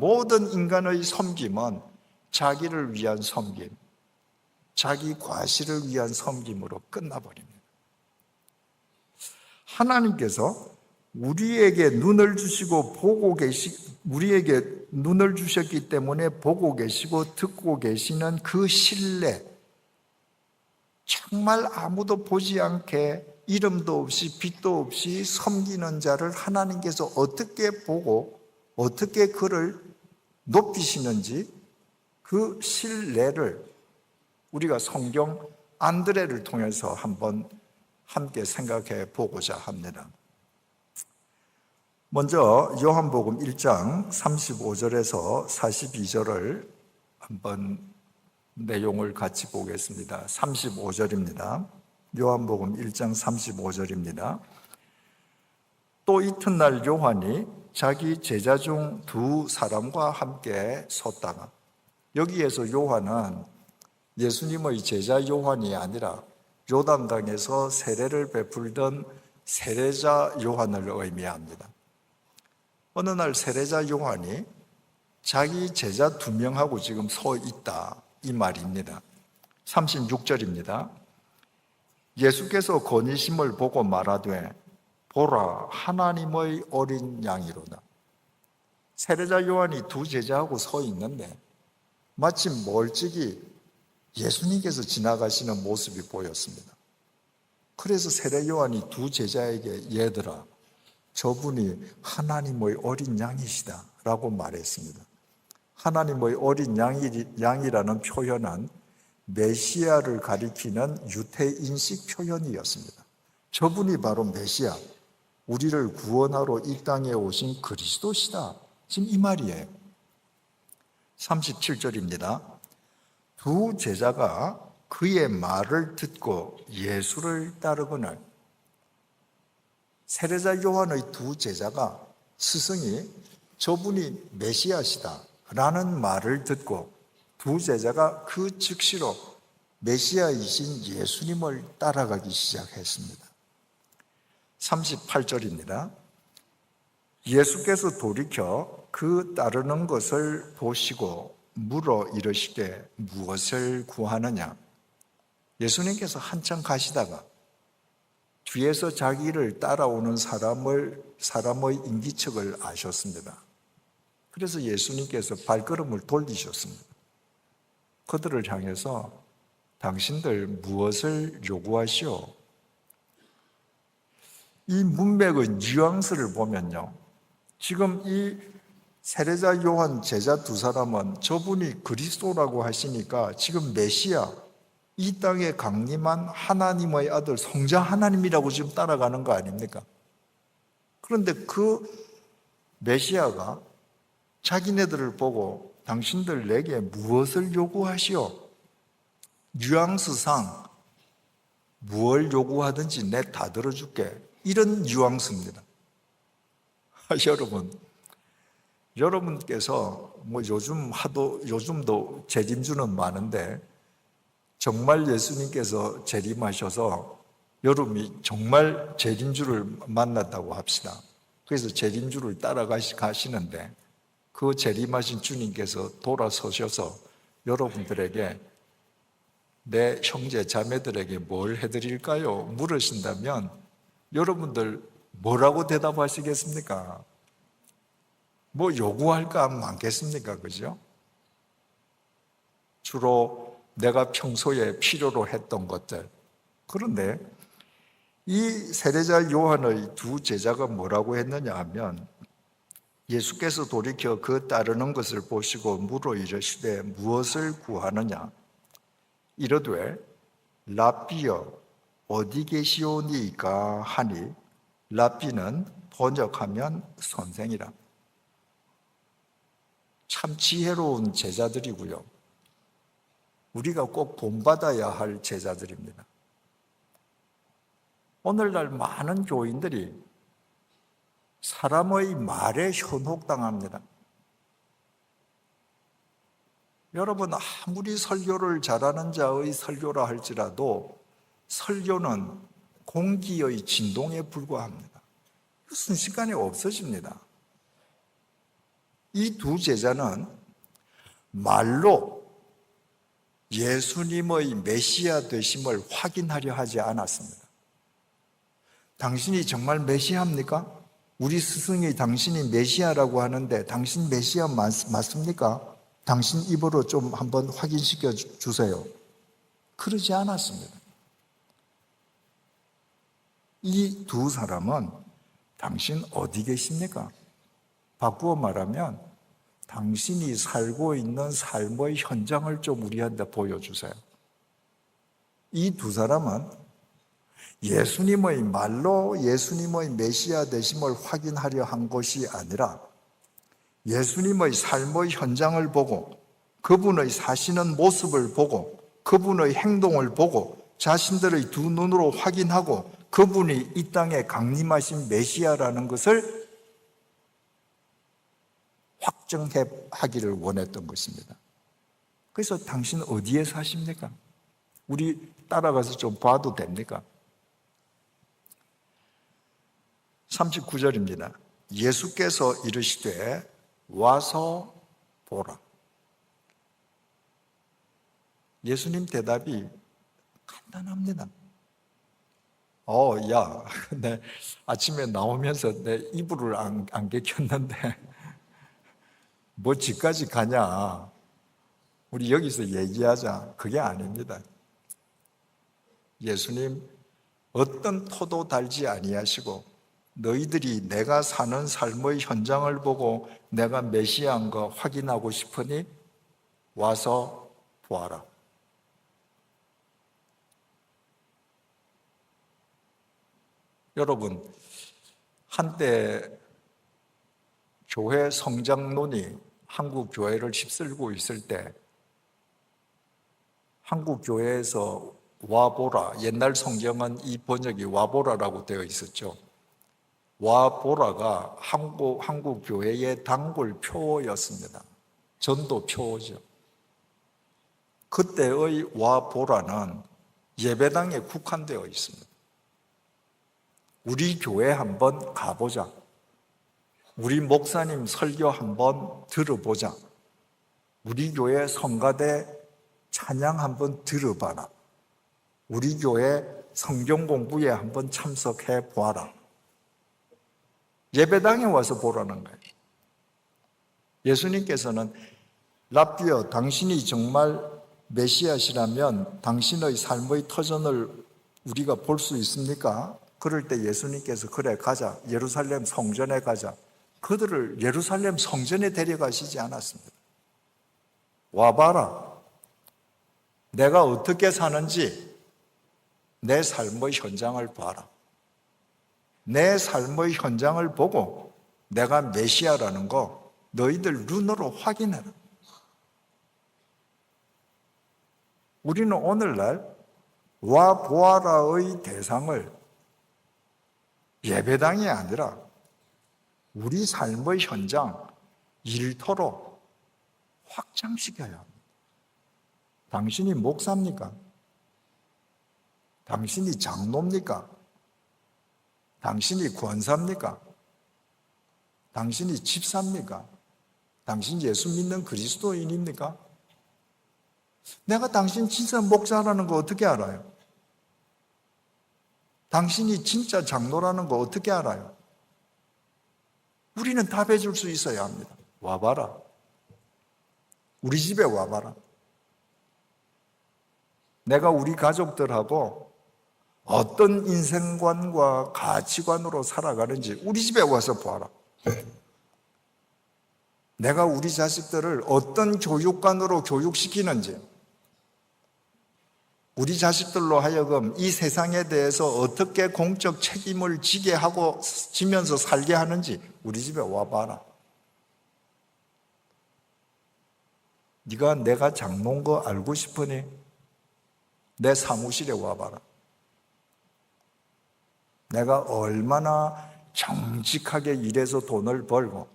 모든 인간의 섬김은 자기를 위한 섬김, 자기 과시를 위한 섬김으로 끝나버립니다. 하나님께서 우리에게 눈을 주시고 우리에게 눈을 주셨기 때문에 보고 계시고 듣고 계시는 그 신뢰, 정말 아무도 보지 않게 이름도 없이 빛도 없이 섬기는 자를 하나님께서 어떻게 보고 어떻게 그를 높이시는지 그 신뢰를 우리가 성경 안드레를 통해서 한번 함께 생각해 보고자 합니다. 먼저 요한복음 1장 35절에서 42절을 한번 내용을 같이 보겠습니다. 35절입니다. 요한복음 1장 35절입니다. 또 이튿날 요한이 자기 제자 중 두 사람과 함께 섰다가, 여기에서 요한은 예수님의 제자 요한이 아니라 요단강에서 세례를 베풀던 세례자 요한을 의미합니다. 어느 날 세례자 요한이 자기 제자 2명하고 지금 서 있다, 이 말입니다. 36절입니다. 예수께서 거니심을 보고 말하되 보라, 하나님의 어린 양이로다. 세례자 요한이 두 제자하고 서 있는데 마침 멀찍이 예수님께서 지나가시는 모습이 보였습니다. 그래서 세례 요한이 두 제자에게 얘들아, 저분이 하나님의 어린 양이시다 라고 말했습니다. 하나님의 어린 양이라는 표현은 메시아를 가리키는 유태인식 표현이었습니다. 저분이 바로 메시아, 우리를 구원하러 이 땅에 오신 그리스도시다, 지금 이 말이에요. 37절입니다. 두 제자가 그의 말을 듣고 예수를 따르거늘, 세례자 요한의 두 제자가 스승이 저분이 메시아시다 라는 말을 듣고 두 제자가 그 즉시로 메시아이신 예수님을 따라가기 시작했습니다. 38절입니다. 예수께서 돌이켜 그 따르는 것을 보시고 물어 이르시되 무엇을 구하느냐? 예수님께서 한참 가시다가 뒤에서 자기를 따라오는 사람의 인기척을 아셨습니다. 그래서 예수님께서 발걸음을 돌리셨습니다. 그들을 향해서 당신들 무엇을 요구하시오? 이 문맥의 뉘앙스를 보면요, 지금 이 세례자 요한 제자 두 사람은 저분이 그리스도라고 하시니까 지금 메시아, 이 땅에 강림한 하나님의 아들 성자 하나님이라고 지금 따라가는 거 아닙니까? 그런데 그 메시아가 자기네들을 보고 당신들 내게 무엇을 요구하시오? 뉘앙스상 무엇을 요구하든지 내 다 들어줄게, 이런 뉘앙스입니다. 여러분께서 요즘도 재림주는 많은데 정말 예수님께서 재림하셔서 여러분이 정말 재림주를 만났다고 합시다. 그래서 재림주를 따라가시는데 그 재림하신 주님께서 돌아서셔서 여러분들에게, 내 형제 자매들에게 뭘 해드릴까요? 물으신다면 여러분들 뭐라고 대답하시겠습니까? 뭐 요구할 거 많겠습니까? 그죠? 주로 내가 평소에 필요로 했던 것들. 그런데 이 세례자 요한의 두 제자가 뭐라고 했느냐 하면, 예수께서 돌이켜 그 따르는 것을 보시고 물어 이르시되 무엇을 구하느냐? 이르되 랍비여 어디 계시오니이까 하니, 랍비는 번역하면 선생이라. 참 지혜로운 제자들이고요, 우리가 꼭 본받아야 할 제자들입니다. 오늘날 많은 교인들이 사람의 말에 현혹당합니다. 여러분, 아무리 설교를 잘하는 자의 설교라 할지라도 설교는 공기의 진동에 불과합니다. 순식간에 없어집니다. 이 두 제자는 말로 예수님의 메시아 되심을 확인하려 하지 않았습니다. 당신이 정말 메시아입니까? 우리 스승이 당신이 메시아라고 하는데 당신 메시아 맞습니까? 당신 입으로 좀 한번 확인시켜 주세요. 그러지 않았습니다. 이 두 사람은 당신 어디 계십니까? 바꾸어 말하면 당신이 살고 있는 삶의 현장을 좀 우리한테 보여주세요. 이 두 사람은 예수님의 말로 예수님의 메시아 되심을 확인하려 한 것이 아니라 예수님의 삶의 현장을 보고 그분의 사시는 모습을 보고 그분의 행동을 보고 자신들의 두 눈으로 확인하고 그분이 이 땅에 강림하신 메시아라는 것을 확정하기를 원했던 것입니다. 그래서 당신 어디에 사십니까? 우리 따라가서 좀 봐도 됩니까? 39절입니다. 예수께서 이르시되 와서 보라. 예수님 대답이 간단합니다. 야, 내 아침에 나오면서 내 이불을 안 개켰는데 뭐 집까지 가냐? 우리 여기서 얘기하자. 그게 아닙니다. 예수님 어떤 토도 달지 아니하시고 너희들이 내가 사는 삶의 현장을 보고 내가 메시아인 거 확인하고 싶으니 와서 보아라. 여러분, 한때 교회 성장론이 한국 교회를 휩쓸고 있을 때 한국 교회에서 와보라, 옛날 성경은 이 번역이 와보라라고 되어 있었죠. 와보라가 한국 교회의 단골 표어였습니다. 전도 표어죠. 그때의 와보라는 예배당에 국한되어 있습니다. 우리 교회 한번 가보자. 우리 목사님 설교 한번 들어보자. 우리 교회 성가대 찬양 한번 들어봐라. 우리 교회 성경 공부에 한번 참석해 보아라. 예배당에 와서 보라는 거예요. 예수님께서는 랍비여, 당신이 정말 메시아시라면 당신의 삶의 터전을 우리가 볼 수 있습니까? 그럴 때 예수님께서 그래 가자, 예루살렘 성전에 가자. 그들을 예루살렘 성전에 데려가시지 않았습니다. 와봐라. 내가 어떻게 사는지 내 삶의 현장을 봐라. 내 삶의 현장을 보고 내가 메시아라는 거 너희들 눈으로 확인해라. 우리는 오늘날 와 보아라의 대상을 예배당이 아니라 우리 삶의 현장, 일터로 확장시켜야 합니다. 당신이 목사입니까? 당신이 장로입니까? 당신이 권사입니까? 당신이 집사입니까? 당신 예수 믿는 그리스도인입니까? 내가 당신 진짜 목사라는 거 어떻게 알아요? 당신이 진짜 장로라는 거 어떻게 알아요? 우리는 답해 줄 수 있어야 합니다. 와봐라. 우리 집에 와봐라. 내가 우리 가족들하고 어떤 인생관과 가치관으로 살아가는지 우리 집에 와서 봐라. 내가 우리 자식들을 어떤 교육관으로 교육시키는지, 우리 자식들로 하여금 이 세상에 대해서 어떻게 공적 책임을 지면서 살게 하는지 우리 집에 와봐라. 네가 내가 장로인 거 알고 싶으니 내 사무실에 와봐라. 내가 얼마나 정직하게 일해서 돈을 벌고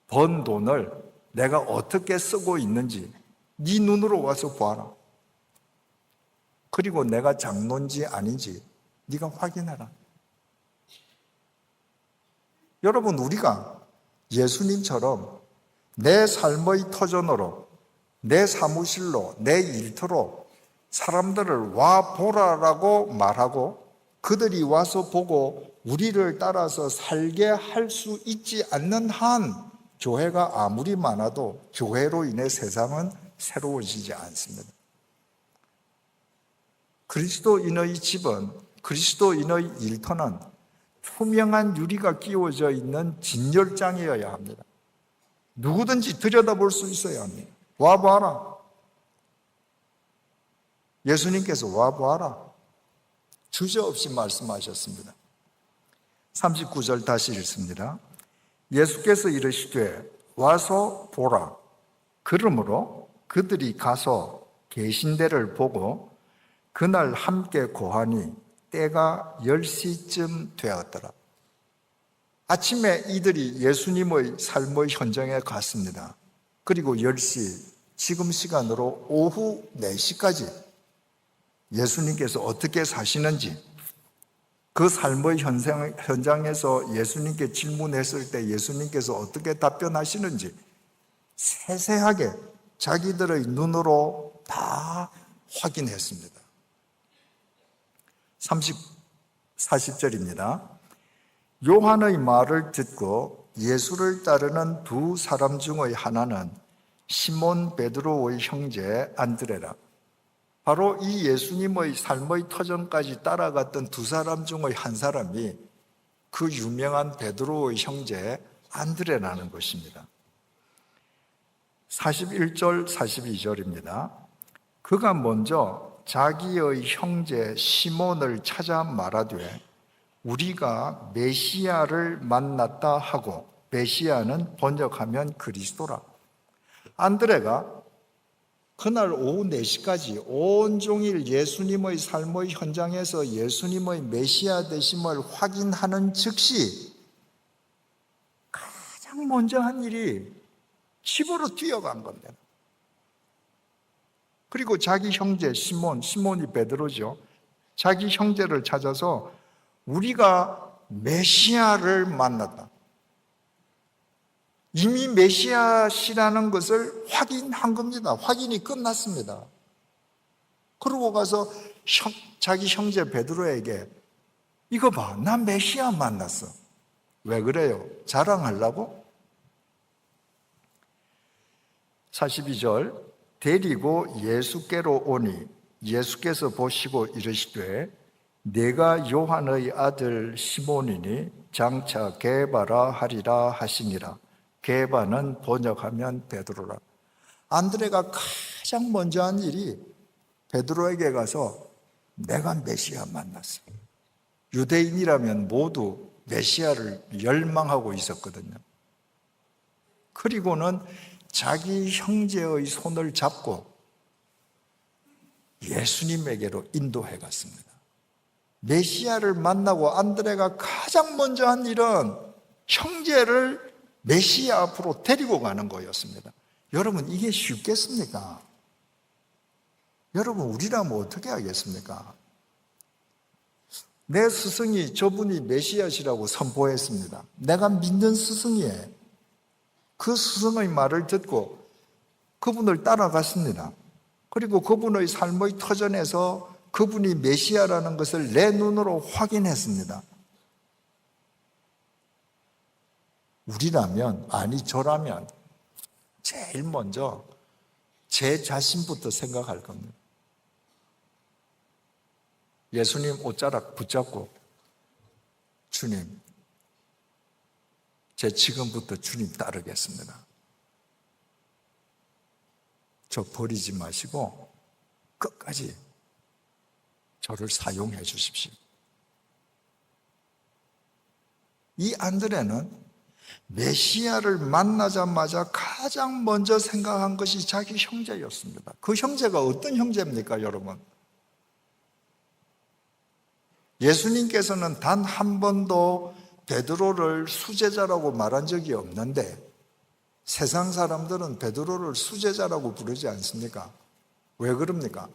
번 돈을 내가 어떻게 쓰고 있는지 네 눈으로 와서 봐라. 그리고 내가 장로인지 아닌지 네가 확인해라. 여러분, 우리가 예수님처럼 내 삶의 터전으로, 내 사무실로, 내 일터로 사람들을 와 보라라고 말하고 그들이 와서 보고 우리를 따라서 살게 할 수 있지 않는 한 교회가 아무리 많아도 교회로 인해 세상은 새로워지지 않습니다. 그리스도인의 집은, 그리스도인의 일터는 투명한 유리가 끼워져 있는 진열장이어야 합니다. 누구든지 들여다볼 수 있어야 합니다. 와봐라. 예수님께서 와봐라. 주저없이 말씀하셨습니다. 39절 다시 읽습니다. 예수께서 이르시되 와서 보라. 그러므로 그들이 가서 계신 데를 보고 그날 함께 고하니 때가 10시쯤 되었더라. 아침에 이들이 예수님의 삶의 현장에 갔습니다. 그리고 10시, 지금 시간으로 오후 4시까지 예수님께서 어떻게 사시는지, 그 삶의 현장에서 예수님께 질문했을 때 예수님께서 어떻게 답변하시는지 세세하게 자기들의 눈으로 다 확인했습니다. 40절입니다. 요한의 말을 듣고 예수를 따르는 두 사람 중의 하나는 시몬 베드로의 형제 안드레라. 바로 이 예수님의 삶의 터전까지 따라갔던 두 사람 중의 한 사람이 그 유명한 베드로의 형제 안드레라는 것입니다. 41절, 42절입니다. 그가 먼저 자기의 형제 시몬을 찾아 말하되 우리가 메시아를 만났다 하고, 메시아는 번역하면 그리스도라. 안드레가 그날 오후 4시까지 온종일 예수님의 삶의 현장에서 예수님의 메시아 되심을 확인하는 즉시 가장 먼저 한 일이 집으로 뛰어간 겁니다. 그리고 자기 형제 시몬이 베드로죠. 자기 형제를 찾아서 우리가 메시아를 만났다. 이미 메시아시라는 것을 확인한 겁니다. 확인이 끝났습니다. 그러고 가서 자기 형제 베드로에게 이거 봐, 나 메시아 만났어. 왜 그래요? 자랑하려고? 42절, 데리고 예수께로 오니 예수께서 보시고 이르시되 내가 요한의 아들 시몬이니 장차 게바라 하리라 하시니라. 게바는 번역하면 베드로라. 안드레가 가장 먼저 한 일이 베드로에게 가서 내가 메시아 만났어. 유대인이라면 모두 메시아를 열망하고 있었거든요. 그리고는 자기 형제의 손을 잡고 예수님에게로 인도해 갔습니다. 메시아를 만나고 안드레가 가장 먼저 한 일은 형제를 메시아 앞으로 데리고 가는 거였습니다. 여러분, 이게 쉽겠습니까? 여러분, 우리라면 어떻게 하겠습니까? 내 스승이 저분이 메시아시라고 선포했습니다. 내가 믿는 스승이에요. 그 스승의 말을 듣고 그분을 따라갔습니다. 그리고 그분의 삶의 터전에서 그분이 메시아라는 것을 내 눈으로 확인했습니다. 우리라면, 아니 저라면 제일 먼저 제 자신부터 생각할 겁니다. 예수님 옷자락 붙잡고 주님, 제 지금부터 주님 따르겠습니다. 저 버리지 마시고 끝까지 저를 사용해 주십시오. 이 안드레는 메시아를 만나자마자 가장 먼저 생각한 것이 자기 형제였습니다. 그 형제가 어떤 형제입니까, 여러분? 예수님께서는 단 한 번도 베드로를 수제자라고 말한 적이 없는데 세상 사람들은 베드로를 수제자라고 부르지 않습니까? 왜 그럽니까?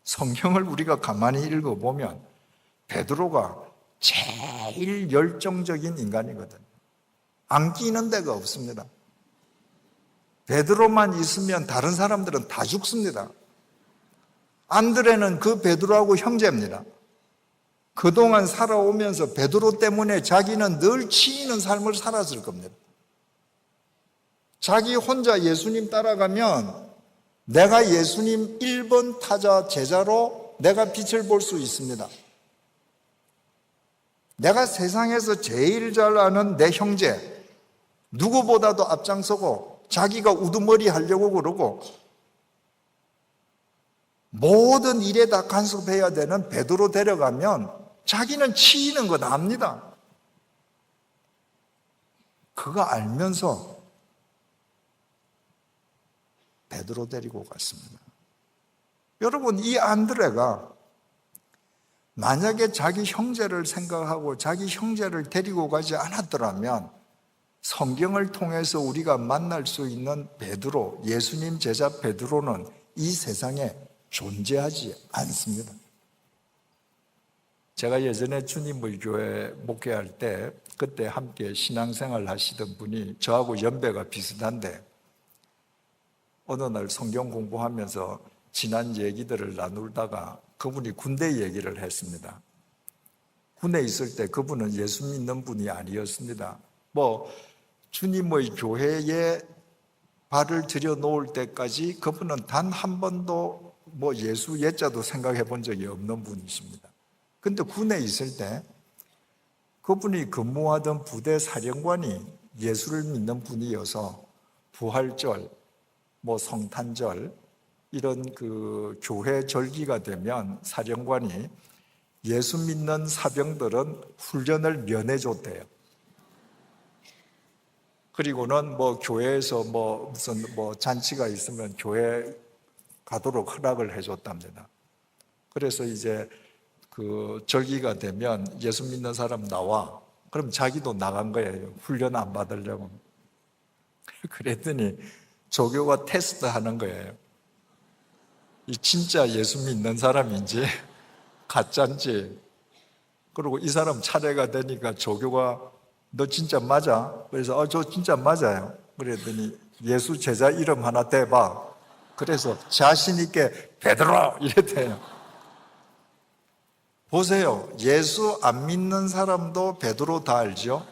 성경을 우리가 가만히 읽어보면 베드로가 제일 열정적인 인간이거든요. 안 끼는 데가 없습니다. 베드로만 있으면 다른 사람들은 다 죽습니다. 안드레는 그 베드로하고 형제입니다. 그동안 살아오면서 베드로 때문에 자기는 늘 치이는 삶을 살았을 겁니다. 자기 혼자 예수님 따라가면 내가 예수님 1번 타자 제자로 내가 빛을 볼 수 있습니다. 내가 세상에서 제일 잘 아는 내 형제, 누구보다도 앞장서고 자기가 우두머리 하려고 그러고 모든 일에 다 간섭해야 되는 베드로 데려가면 자기는 치이는 거 압니다. 그거 알면서 베드로 데리고 갔습니다. 여러분, 이 안드레가 만약에 자기 형제를 생각하고 자기 형제를 데리고 가지 않았더라면 성경을 통해서 우리가 만날 수 있는 베드로, 예수님 제자 베드로는 이 세상에 존재하지 않습니다. 제가 예전에 주님의 교회 목회할 때 그때 함께 신앙생활 하시던 분이 저하고 연배가 비슷한데 어느 날 성경 공부하면서 지난 얘기들을 나누다가 그분이 군대 얘기를 했습니다. 군에 있을 때 그분은 예수 믿는 분이 아니었습니다. 주님의 교회에 발을 들여놓을 때까지 그분은 단 한 번도 예수 예자도 생각해 본 적이 없는 분이십니다. 근데 군에 있을 때 그분이 근무하던 부대 사령관이 예수를 믿는 분이어서 부활절, 성탄절 이런 그 교회 절기가 되면 사령관이 예수 믿는 사병들은 훈련을 면해줬대요. 그리고는 교회에서 무슨 잔치가 있으면 교회 가도록 허락을 해줬답니다. 그래서 이제 그 절기가 되면 예수 믿는 사람 나와. 그럼 자기도 나간 거예요. 훈련 안 받으려고. 그랬더니 조교가 테스트 하는 거예요. 이 진짜 예수 믿는 사람인지 가짜인지. 그리고 이 사람 차례가 되니까 조교가 너 진짜 맞아? 그래서 저 진짜 맞아요. 그랬더니 예수 제자 이름 하나 대봐. 그래서 자신 있게 베드로 이랬대요. 보세요. 예수 안 믿는 사람도 베드로 다 알죠?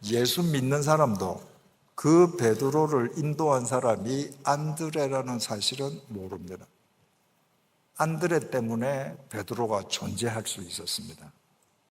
예수 믿는 사람도 그 베드로를 인도한 사람이 안드레라는 사실은 모릅니다. 안드레 때문에 베드로가 존재할 수 있었습니다.